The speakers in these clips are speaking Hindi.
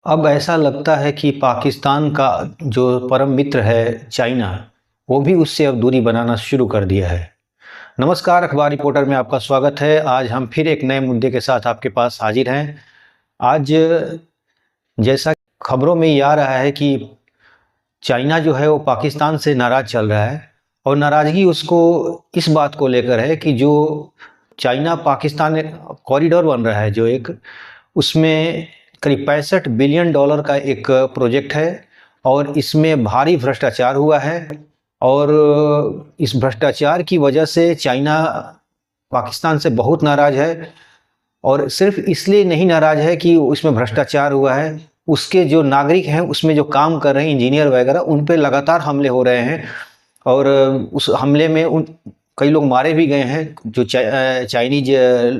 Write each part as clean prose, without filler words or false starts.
अब ऐसा लगता है कि पाकिस्तान का जो परम मित्र है चाइना, वो भी उससे अब दूरी बनाना शुरू कर दिया है। नमस्कार, अखबार रिपोर्टर में आपका स्वागत है। आज हम फिर एक नए मुद्दे के साथ आपके पास हाजिर हैं। आज जैसा खबरों में ये आ रहा है कि चाइना जो है वो पाकिस्तान से नाराज़ चल रहा है और नाराज़गी उसको इस बात को लेकर है कि जो चाइना पाकिस्तान कॉरिडोर बन रहा है जो एक, उसमें करीब 65 बिलियन डॉलर का एक प्रोजेक्ट है और इसमें भारी भ्रष्टाचार हुआ है। और इस भ्रष्टाचार की वजह से चाइना पाकिस्तान से बहुत नाराज़ है। और सिर्फ इसलिए नहीं नाराज़ है कि उसमें भ्रष्टाचार हुआ है, उसके जो नागरिक हैं उसमें जो काम कर रहे हैं इंजीनियर वगैरह, उन पे लगातार हमले हो रहे हैं। और उस हमले में उन कई लोग मारे भी गए हैं जो चाइनीज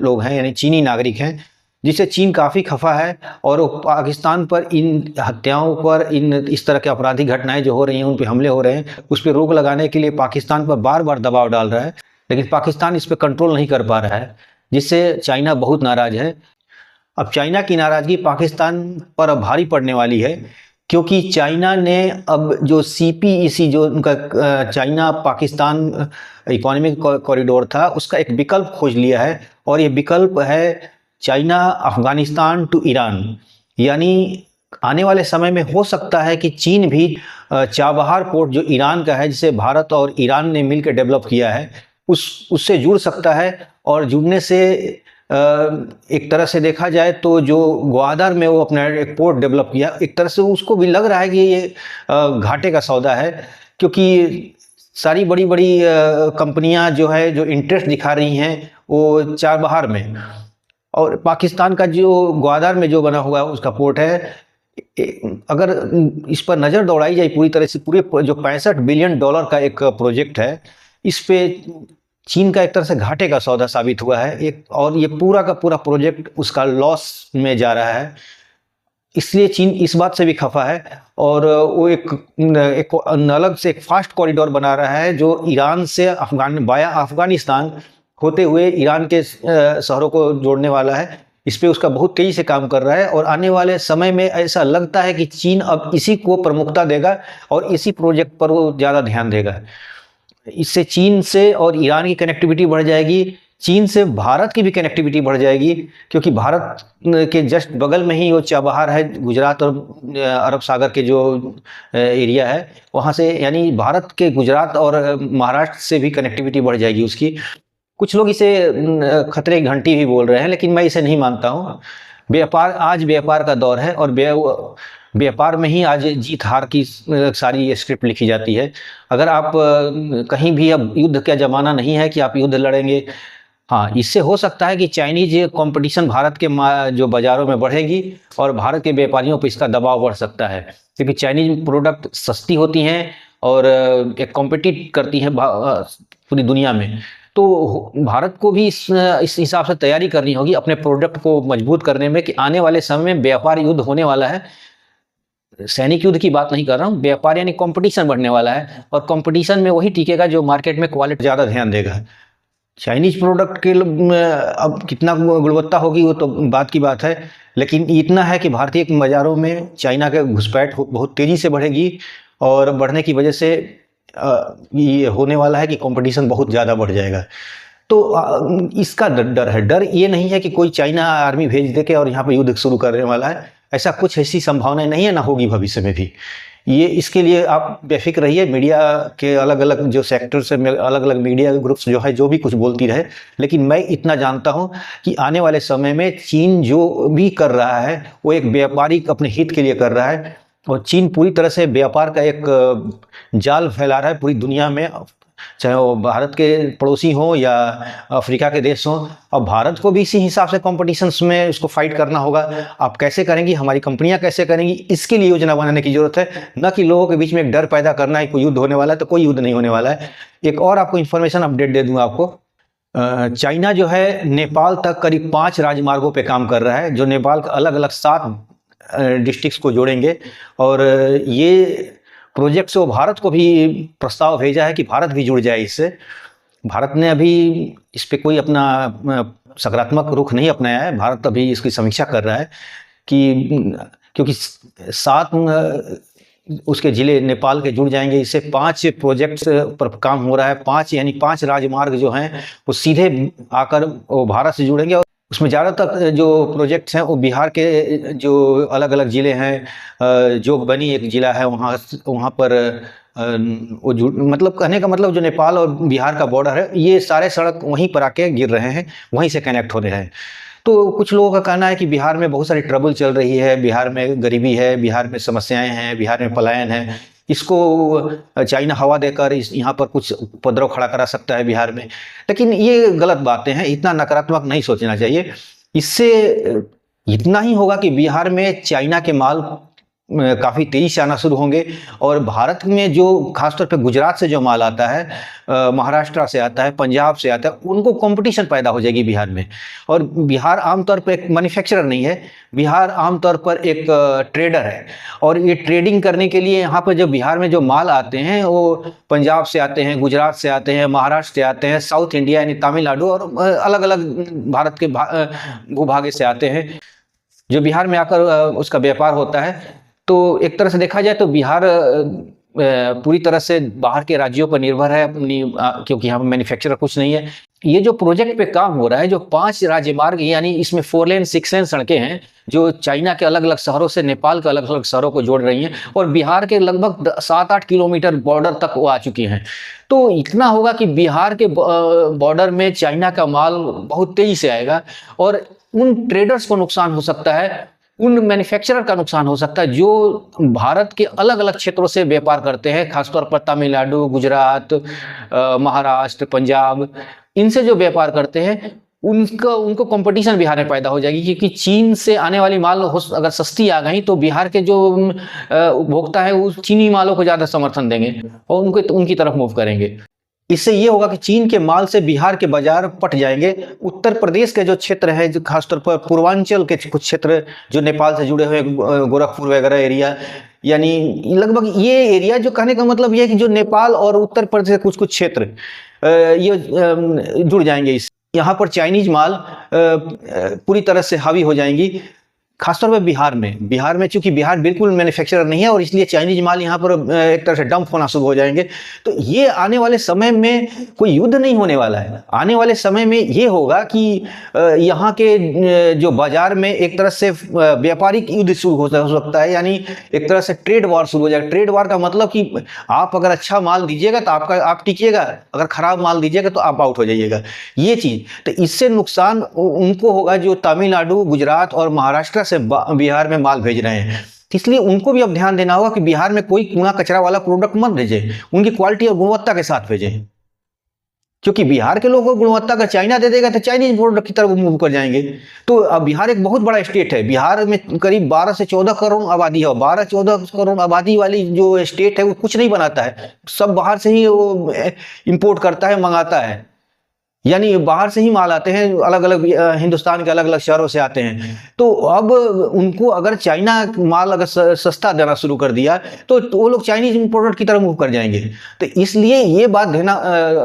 लोग हैं, यानी चीनी नागरिक हैं, जिससे चीन काफ़ी खफा है। और वो पाकिस्तान पर इन हत्याओं पर, इन इस तरह के आपराधिक घटनाएं जो हो रही हैं, उन पे हमले हो रहे हैं, उस पर रोक लगाने के लिए पाकिस्तान पर बार बार दबाव डाल रहा है, लेकिन पाकिस्तान इस पर कंट्रोल नहीं कर पा रहा है, जिससे चाइना बहुत नाराज है। अब चाइना की नाराजगी पाकिस्तान पर अब भारी पड़ने वाली है, क्योंकि चाइना ने अब जो सीपीईसी, जो उनका चाइना पाकिस्तान इकोनॉमिक कॉरिडोर था, उसका एक विकल्प खोज लिया है। और ये विकल्प है चाइना अफगानिस्तान टू ईरान। यानी आने वाले समय में हो सकता है कि चीन भी चाबहार पोर्ट जो ईरान का है, जिसे भारत और ईरान ने मिलकर डेवलप किया है, उससे जुड़ सकता है। और जुड़ने से एक तरह से देखा जाए तो जो ग्वादर में वो अपना एक पोर्ट डेवलप किया, एक तरह से उसको भी लग रहा है कि ये घाटे का सौदा है, क्योंकि सारी बड़ी बड़ी कंपनियां जो है, जो इंटरेस्ट दिखा रही हैं वो चाबहार में। और पाकिस्तान का जो ग्वादर में जो बना हुआ है उसका पोर्ट है, अगर इस पर नज़र दौड़ाई जाए पूरी तरह से, पूरे जो 65 बिलियन डॉलर का एक प्रोजेक्ट है, इस पे चीन का एक तरह से घाटे का सौदा साबित हुआ है एक। और ये पूरा का पूरा प्रोजेक्ट उसका लॉस में जा रहा है, इसलिए चीन इस बात से भी खफा है। और वो एक अलग से एक फास्ट कॉरिडोर बना रहा है, जो ईरान से बाया अफगानिस्तान होते हुए ईरान के शहरों को जोड़ने वाला है। इस पे उसका बहुत तेजी से काम कर रहा है और आने वाले समय में ऐसा लगता है कि चीन अब इसी को प्रमुखता देगा और इसी प्रोजेक्ट पर वो ज़्यादा ध्यान देगा। इससे चीन से और ईरान की कनेक्टिविटी बढ़ जाएगी, चीन से भारत की भी कनेक्टिविटी बढ़ जाएगी, क्योंकि भारत के जस्ट बगल में ही वो चाबहार है, गुजरात और अरब सागर के जो एरिया है वहाँ से, यानी भारत के गुजरात और महाराष्ट्र से भी कनेक्टिविटी बढ़ जाएगी उसकी। कुछ लोग इसे खतरे की घंटी भी बोल रहे हैं, लेकिन मैं इसे नहीं मानता हूँ। आज व्यापार का दौर है और व्यापार में ही आज जीत हार की सारी स्क्रिप्ट लिखी जाती है। अगर आप कहीं भी, अब युद्ध का जमाना नहीं है कि आप युद्ध लड़ेंगे। हाँ, इससे हो सकता है कि चाइनीज कंपटीशन भारत के जो बाज़ारों में बढ़ेगी और भारत के व्यापारियों पर इसका दबाव बढ़ सकता है, क्योंकि चाइनीज प्रोडक्ट सस्ती होती हैं और एक कॉम्पिटिट करती हैं पूरी दुनिया में। तो भारत को भी इस हिसाब से तैयारी करनी होगी अपने प्रोडक्ट को मजबूत करने में, कि आने वाले समय में व्यापार युद्ध होने वाला है। सैनिक युद्ध की बात नहीं कर रहा हूँ, व्यापार यानी कंपटीशन बढ़ने वाला है, और कंपटीशन में वही टिकेगा जो मार्केट में क्वालिटी ज़्यादा ध्यान देगा। चाइनीज प्रोडक्ट के अब कितना गुणवत्ता होगी वो तो बात की बात है, लेकिन इतना है कि भारतीय बाजारों में चाइना का घुसपैठ बहुत तेज़ी से बढ़ेगी और बढ़ने की वजह से ये होने वाला है कि कंपटीशन बहुत ज़्यादा बढ़ जाएगा। तो इसका डर है। डर ये नहीं है कि कोई चाइना आर्मी भेज दे के और यहाँ पर युद्ध शुरू करने वाला है, ऐसा कुछ, ऐसी संभावना नहीं है, ना होगी भविष्य में भी। ये इसके लिए आप बेफिक्र रहिए। मीडिया के अलग अलग जो सेक्टर से अलग अलग मीडिया ग्रुप्स जो है, जो भी कुछ बोलती रहे, लेकिन मैं इतना जानता हूँ कि आने वाले समय में चीन जो भी कर रहा है वो एक व्यापारिक अपने हित के लिए कर रहा है। और चीन पूरी तरह से व्यापार का एक जाल फैला रहा है पूरी दुनिया में, चाहे वो भारत के पड़ोसी हों या अफ्रीका के देश हों। अब भारत को भी इसी हिसाब से कॉम्पिटिशन्स में उसको फाइट करना होगा। आप कैसे करेंगी, हमारी कंपनियां कैसे करेंगी, इसके लिए योजना बनाने की जरूरत है, न कि लोगों के बीच में एक डर पैदा करना है कोई युद्ध होने वाला है। तो कोई युद्ध नहीं होने वाला है। एक और आपको इन्फॉर्मेशन अपडेट दे दूंगा आपको। चाइना जो है नेपाल तक करीब 5 राजमार्गों पे काम कर रहा है, जो नेपाल के अलग अलग 7 डिस्ट्रिक्ट्स को जोड़ेंगे। और ये प्रोजेक्ट से वो भारत को भी प्रस्ताव भेजा है कि भारत भी जुड़ जाए इससे। भारत ने अभी इस पे कोई अपना सकारात्मक रुख नहीं अपनाया है। भारत अभी इसकी समीक्षा कर रहा है कि क्योंकि 7 उसके ज़िले नेपाल के जुड़ जाएंगे। इससे 5 प्रोजेक्ट्स पर काम हो रहा है। 5 यानी 5 राजमार्ग जो हैं वो सीधे आकर वो भारत से जुड़ेंगे। और उसमें ज़्यादातर जो प्रोजेक्ट्स हैं वो बिहार के जो अलग अलग ज़िले हैं, जोगबनी एक ज़िला है, वहाँ पर वो मतलब कहने का मतलब जो नेपाल और बिहार का बॉर्डर है, ये सारे सड़क वहीं पर आके गिर रहे हैं, वहीं से कनेक्ट हो रहे हैं। तो कुछ लोगों का कहना है कि बिहार में बहुत सारी ट्रबल चल रही है, बिहार में गरीबी है, बिहार में समस्याएं हैं, बिहार में पलायन है। इसको चाइना हवा देकर यहाँ पर कुछ उपद्रव खड़ा करा सकता है बिहार में। लेकिन ये गलत बातें हैं, इतना नकारात्मक नहीं सोचना चाहिए। इससे इतना ही होगा कि बिहार में चाइना के माल काफ़ी तेज़ी से आना शुरू होंगे, और भारत में जो खासतौर पे गुजरात से जो माल आता है, महाराष्ट्र से आता है, पंजाब से आता है, उनको कंपटीशन पैदा हो जाएगी बिहार में। और बिहार आमतौर पर एक मैन्युफैक्चरर नहीं है, बिहार आमतौर पर एक ट्रेडर है। और ये ट्रेडिंग करने के लिए यहाँ पर जो बिहार में जो माल आते हैं वो पंजाब से आते हैं, गुजरात से आते हैं, महाराष्ट्र से आते हैं, साउथ इंडिया यानी तमिलनाडु और अलग अलग भारत के भूभाग से आते हैं, जो बिहार में आकर उसका व्यापार होता है। तो एक तरह से देखा जाए तो बिहार पूरी तरह से बाहर के राज्यों पर निर्भर है अपनी, क्योंकि यहाँ पर मैन्युफैक्चरर कुछ नहीं है। ये जो प्रोजेक्ट पे काम हो रहा है, जो 5 राज्यमार्ग यानी इसमें 4 लेन 6 लेन सड़कें हैं जो चाइना के अलग अलग शहरों से नेपाल के अलग अलग शहरों को जोड़ रही हैं, और बिहार के लगभग 7-8 किलोमीटर बॉर्डर तक वो आ चुकी हैं। तो इतना होगा कि बिहार के बॉर्डर में चाइना का माल बहुत तेजी से आएगा, और उन ट्रेडर्स को नुकसान हो सकता है, उन मैन्युफैक्चरर का नुकसान हो सकता है जो भारत के अलग अलग क्षेत्रों से व्यापार करते हैं, खासतौर पर तमिलनाडु, गुजरात, महाराष्ट्र, पंजाब, इनसे जो व्यापार करते हैं उनको कंपटीशन बिहार में पैदा हो जाएगी। क्योंकि चीन से आने वाली माल अगर सस्ती आ गई तो बिहार के जो उपभोक्ता है वो चीनी मालों को ज़्यादा समर्थन देंगे और उनकी तरफ मूव करेंगे। इससे ये होगा कि चीन के माल से बिहार के बाजार पट जाएंगे। उत्तर प्रदेश के जो क्षेत्र है, जो खासतौर पर पूर्वांचल के कुछ क्षेत्र जो नेपाल से जुड़े हुए, गोरखपुर वगैरह एरिया, यानी लगभग ये एरिया, जो कहने का मतलब ये है कि जो नेपाल और उत्तर प्रदेश के कुछ कुछ क्षेत्र ये जुड़ जाएंगे। इस यहाँ पर चाइनीज माल पूरी तरह से हावी हो जाएंगी, खासतौर पर बिहार में चूंकि बिहार बिल्कुल मैन्युफैक्चरर नहीं है, और इसलिए चाइनीज माल यहाँ पर एक तरह से डंप होना शुरू हो जाएंगे। तो ये आने वाले समय में कोई युद्ध नहीं होने वाला है। आने वाले समय में ये होगा कि यहाँ के जो बाजार में एक तरह से व्यापारिक युद्ध शुरू हो सकता है, यानी एक तरह से ट्रेड वॉर शुरू हो जाएगा। ट्रेड वॉर का मतलब कि आप अगर अच्छा माल दीजिएगा तो आप टिकिएगा, अगर खराब माल दीजिएगा तो आप आउट हो जाइएगा, ये चीज़। तो इससे नुकसान उनको होगा जो तमिलनाडु, गुजरात और महाराष्ट्र से बिहार में माल भेज रहे हैं। इसलिए उनको भी अब ध्यान देना होगा कि बिहार में कोई कूड़ा कचरा वाला प्रोडक्ट मत भेजे, उनकी क्वालिटी और गुणवत्ता के साथ भेजें। क्योंकि बिहार के लोगों को गुणवत्ता का चाइना दे देगा तो चाइनीज प्रोडक्ट की तरफ मूव कर जाएंगे। तो अब बिहार एक बहुत बड़ा स्टेट है, बिहार में करीब 12 से 14 करोड़ आबादी है। 12-14 करोड़ आबादी वाली जो स्टेट है वो कुछ नहीं बनाता है, सब बाहर से ही वो इम्पोर्ट करता है, मंगाता है, यानी बाहर से ही माल आते हैं, अलग अलग हिंदुस्तान के अलग अलग शहरों से आते हैं। तो अब उनको अगर चाइना माल अगर सस्ता देना शुरू कर दिया तो वो लोग चाइनीज प्रोडक्ट की तरफ मूव कर जाएंगे। तो इसलिए ये बात देना,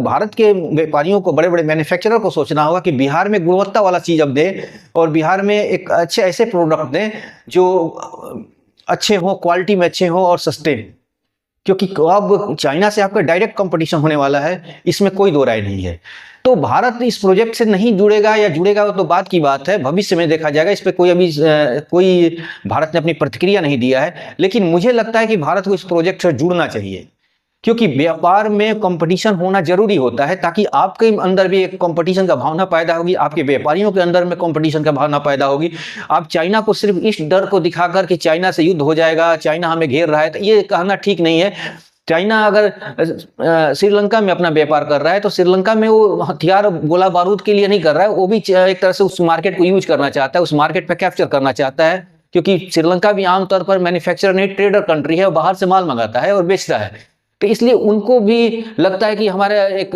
भारत के व्यापारियों को, बड़े बड़े मैन्युफैक्चरर को सोचना होगा कि बिहार में गुणवत्ता वाला चीज़ अब दें, और बिहार में एक अच्छे ऐसे प्रोडक्ट दें जो अच्छे हों, क्वालिटी में अच्छे हों और सस्ते। क्योंकि अब चाइना से आपका डायरेक्ट कंपटीशन होने वाला है, इसमें कोई दो राय नहीं है। तो भारत इस प्रोजेक्ट से नहीं जुड़ेगा या जुड़ेगा तो बात की बात है, भविष्य में देखा जाएगा। इस पे कोई भारत ने अपनी प्रतिक्रिया नहीं दिया है, लेकिन मुझे लगता है कि भारत को इस प्रोजेक्ट से जुड़ना चाहिए, क्योंकि व्यापार में कंपटीशन होना जरूरी होता है, ताकि आपके अंदर भी एक कंपटीशन का भावना पैदा होगी, आपके व्यापारियों के अंदर में कंपटीशन का भावना पैदा होगी। आप चाइना को सिर्फ इस डर को दिखाकर कि चाइना से युद्ध हो जाएगा, चाइना हमें घेर रहा है, तो ये कहना ठीक नहीं है। चाइना अगर श्रीलंका में अपना व्यापार कर रहा है तो श्रीलंका में वो हथियार गोला बारूद के लिए नहीं कर रहा है, वो भी एक तरह से उस मार्केट को यूज करना चाहता है, उस मार्केट पे कैप्चर करना चाहता है। क्योंकि श्रीलंका भी आमतौर पर मैन्युफैक्चरर नहीं, ट्रेडर कंट्री है, वो बाहर से माल मंगाता है और बेचता है। तो इसलिए उनको भी लगता है कि हमारे एक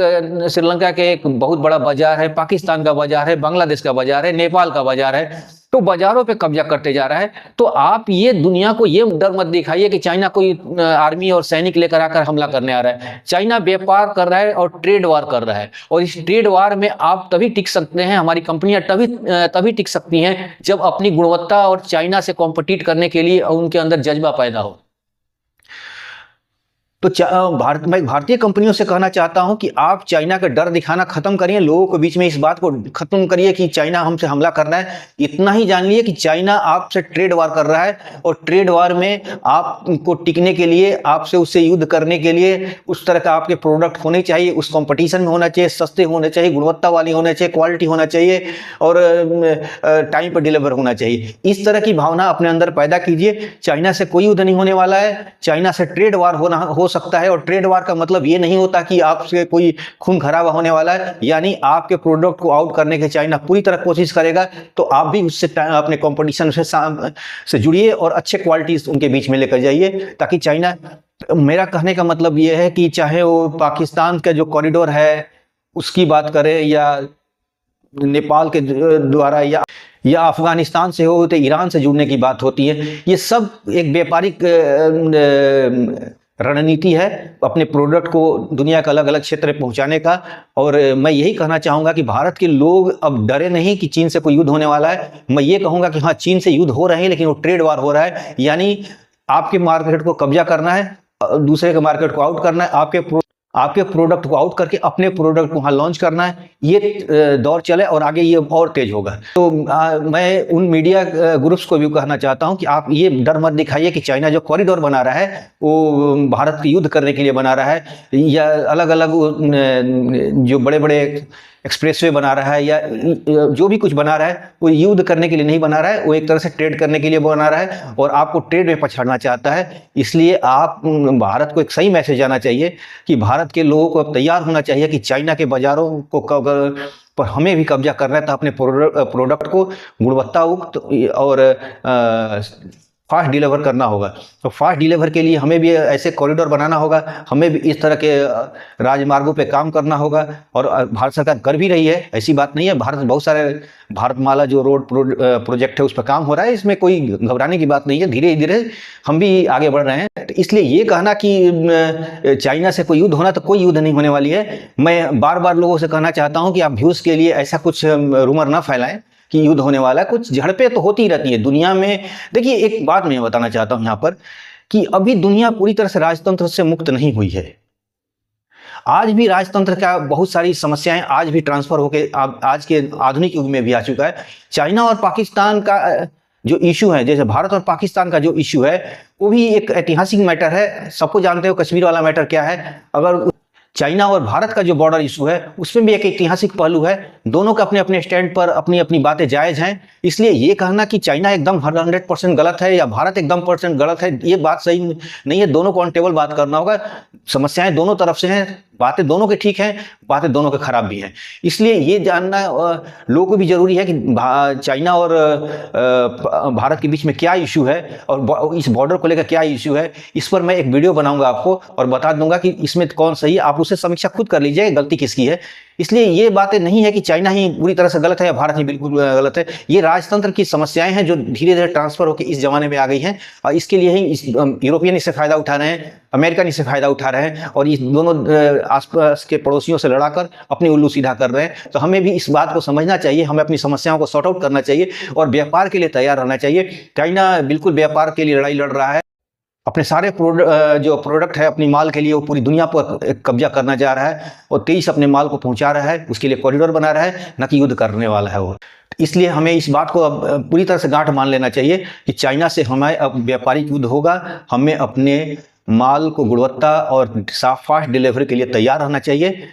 श्रीलंका के एक बहुत बड़ा बाजार है, पाकिस्तान का बाजार है, बांग्लादेश का बाजार है, नेपाल का बाजार है, तो बाजारों पे कब्जा करते जा रहा है। तो आप ये दुनिया को ये डर मत दिखाइए कि चाइना कोई आर्मी और सैनिक लेकर आकर हमला करने आ रहा है। चाइना व्यापार कर रहा है और ट्रेड वार कर रहा है, और इस ट्रेड वार में आप तभी टिक सकते हैं, हमारी कंपनियां तभी टिक सकती हैं जब अपनी गुणवत्ता और चाइना से कॉम्पिटिट करने के लिए उनके अंदर जज्बा पैदा हो। तो मैं भारतीय कंपनियों से कहना चाहता हूं कि आप चाइना का डर दिखाना खत्म करिए, लोगों के बीच में इस बात को खत्म करिए कि चाइना हमसे हमला कर रहा है। इतना ही जान लिए कि चाइना आपसे ट्रेड वार कर रहा है, और ट्रेड वार में आपको टिकने के लिए, आपसे उससे युद्ध करने के लिए उस तरह का आपके प्रोडक्ट होने चाहिए, उस कंपटीशन में होना चाहिए, सस्ते होने चाहिए, गुणवत्ता वाली होने चाहिए, क्वालिटी होना चाहिए, और टाइम पर डिलीवर होना चाहिए। इस तरह की भावना अपने अंदर पैदा कीजिए। चाइना से कोई युद्ध नहीं होने वाला है, चाइना से ट्रेड वार हो सकता है, और ट्रेड वार का मतलब ये नहीं होता कि आपसे कोई खून खराबा होने वाला है, यानी आपके प्रोडक्ट को आउट करने के चाइना पूरी तरह कोशिश करेगा, तो आप भी उससे अपने कंपटीशन से जुड़िए और अच्छे क्वालिटी उनके बीच में लेकर जाइए, ताकि चाइना, मेरा कहने का मतलब ये है कि चाहे वो पाकिस्तान का जो कॉरिडोर है उसकी बात करें, या नेपाल के द्वारा, या अफगानिस्तान से हो, तो ईरान से जुड़ने की बात होती है, ये सब एक व्यापारिक रणनीति है अपने प्रोडक्ट को दुनिया के अलग अलग क्षेत्र में पहुंचाने का। और मैं यही कहना चाहूँगा कि भारत के लोग अब डरे नहीं कि चीन से कोई युद्ध होने वाला है। मैं ये कहूँगा कि हाँ, चीन से युद्ध हो रहे हैं, लेकिन वो ट्रेड वार हो रहा है, यानी आपके मार्केट को कब्जा करना है, दूसरे के मार्केट को आउट करना है, आपके प्रोडक्ट को आउट करके अपने प्रोडक्ट को वहाँ लॉन्च करना है। ये दौर चले और आगे ये और तेज होगा। तो मैं उन मीडिया ग्रुप्स को भी कहना चाहता हूँ कि आप ये डर मत दिखाइए कि चाइना जो कॉरिडोर बना रहा है वो भारत के युद्ध करने के लिए बना रहा है, या अलग अलग जो बड़े बड़े एक्सप्रेसवे बना रहा है, या जो भी कुछ बना रहा है वो युद्ध करने के लिए नहीं बना रहा है, वो एक तरह से ट्रेड करने के लिए बना रहा है, और आपको ट्रेड में पछाड़ना चाहता है। इसलिए आप भारत को एक सही मैसेज आना चाहिए कि भारत के लोगों को अब तैयार होना चाहिए कि चाइना के बाजारों को पर हमें भी कब्जा करना है, तो अपने प्रोडक्ट को गुणवत्तायुक्त और फास्ट डिलीवर करना होगा। तो फास्ट डिलीवर के लिए हमें भी ऐसे कॉरिडोर बनाना होगा, हमें भी इस तरह के राजमार्गों पे काम करना होगा, और भारत सरकार कर भी रही है, ऐसी बात नहीं है। भारत बहुत सारे भारतमाला जो रोड प्रोजेक्ट है उस पर काम हो रहा है, इसमें कोई घबराने की बात नहीं है, धीरे धीरे हम भी आगे बढ़ रहे हैं। तो इसलिए ये कहना कि चाइना से कोई युद्ध होना, तो कोई युद्ध नहीं होने वाली है। मैं बार बार लोगों से कहना चाहता हूँ कि आप व्यूज़ के लिए ऐसा कुछ रूमर ना फैलाएं कि युद्ध होने वाला है। कुछ झड़पें तो होती रहती है दुनिया में। देखिए, एक बात मैं बताना चाहता हूं यहाँ पर कि अभी दुनिया पूरी तरह से राजतंत्र से मुक्त नहीं हुई है। आज भी राजतंत्र का बहुत सारी समस्याएं आज भी ट्रांसफर होकर आज के आधुनिक युग में भी आ चुका है। चाइना और पाकिस्तान का जो इशू है, जैसे भारत और पाकिस्तान का जो इशू है, वो भी एक ऐतिहासिक मैटर है। सबको जानते हो कश्मीर वाला मैटर क्या है। अगर चाइना और भारत का जो बॉर्डर इशू है उसमें भी एक ऐतिहासिक पहलू है। दोनों का अपने अपने स्टैंड पर अपनी अपनी बातें जायज़ हैं। इसलिए ये कहना कि चाइना एकदम 100% गलत है या भारत एकदम % गलत है, ये बात सही नहीं है। दोनों को ऑन टेबल बात करना होगा। समस्याएं दोनों तरफ से हैं, बातें दोनों के ठीक हैं, बातें दोनों के खराब भी हैं। इसलिए ये जानना लोगों को भी जरूरी है कि चाइना और भारत के बीच में क्या इशू है और इस बॉर्डर को लेकर क्या इशू है। इस पर मैं एक वीडियो बनाऊंगा आपको और बता दूंगा कि इसमें कौन सही है। आप उसे समीक्षा खुद कर लीजिए, गलती किसकी है। इसलिए ये बातें नहीं है कि चाइना ही पूरी तरह से गलत है या भारत ही बिल्कुल गलत है। ये राजतंत्र की समस्याएं हैं जो धीरे धीरे ट्रांसफर होकर इस जमाने में आ गई हैं, और इसके लिए ही यूरोपियन इससे फायदा उठा रहे हैं, अमेरिकन इससे फायदा उठा रहे हैं, और इस दोनों आसपास के पड़ोसियों से लड़ाकर अपनी उल्लू सीधा कर रहे हैं। तो हमें भी इस बात को समझना चाहिए, हमें अपनी समस्याओं को सॉर्ट आउट करना चाहिए और व्यापार के लिए तैयार रहना चाहिए। चाइना बिल्कुल व्यापार के लिए लड़ाई लड़ रहा है। अपने सारे जो प्रोडक्ट है अपनी माल के लिए वो पूरी दुनिया पर कब्जा करना जा रहा है और 23 अपने माल को पहुंचा रहा है, उसके लिए कॉरिडोर बना रहा है, न कि युद्ध करने वाला है वो। इसलिए हमें इस बात को अब पूरी तरह से गांठ मान लेना चाहिए कि चाइना से हमें अब व्यापारिक युद्ध होगा। हमें अपने माल को गुणवत्ता और फास्ट डिलीवरी के लिए तैयार रहना चाहिए।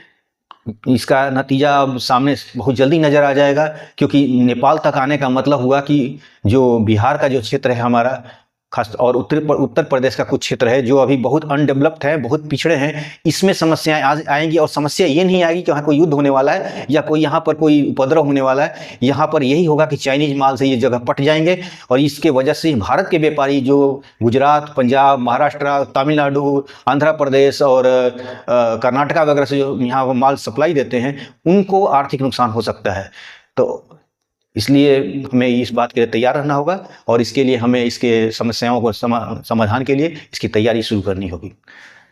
इसका नतीजा अब सामने बहुत जल्दी नज़र आ जाएगा, क्योंकि नेपाल तक आने का मतलब हुआ कि जो बिहार का जो क्षेत्र है हमारा, खास और उत्तर प्रदेश का कुछ क्षेत्र है जो अभी बहुत अनडेवलप्ड है, बहुत पिछड़े हैं। इसमें समस्याएं आएंगी और समस्या ये नहीं आएगी कि वहाँ कोई युद्ध होने वाला है या कोई यहाँ पर कोई उपद्रव होने वाला है। यहाँ पर यही होगा कि चाइनीज माल से ये जगह पट जाएंगे और इसके वजह से भारत के व्यापारी जो गुजरात, पंजाब, महाराष्ट्र, तमिलनाडु, आंध्र प्रदेश और कर्नाटका वगैरह से जो यहाँ माल सप्लाई देते हैं उनको आर्थिक नुकसान हो सकता है। तो इसलिए हमें इस बात के लिए तैयार रहना होगा और इसके लिए हमें इसके समस्याओं को समाधान के लिए इसकी तैयारी शुरू करनी होगी।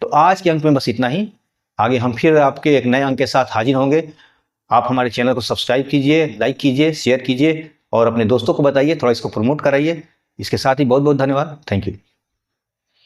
तो आज के अंक में बस इतना ही। आगे हम फिर आपके एक नए अंक के साथ हाजिर होंगे। आप हमारे चैनल को सब्सक्राइब कीजिए, लाइक कीजिए, शेयर कीजिए और अपने दोस्तों को बताइए, थोड़ा इसको प्रमोट कराइए। इसके साथ ही बहुत बहुत धन्यवाद। Thank you.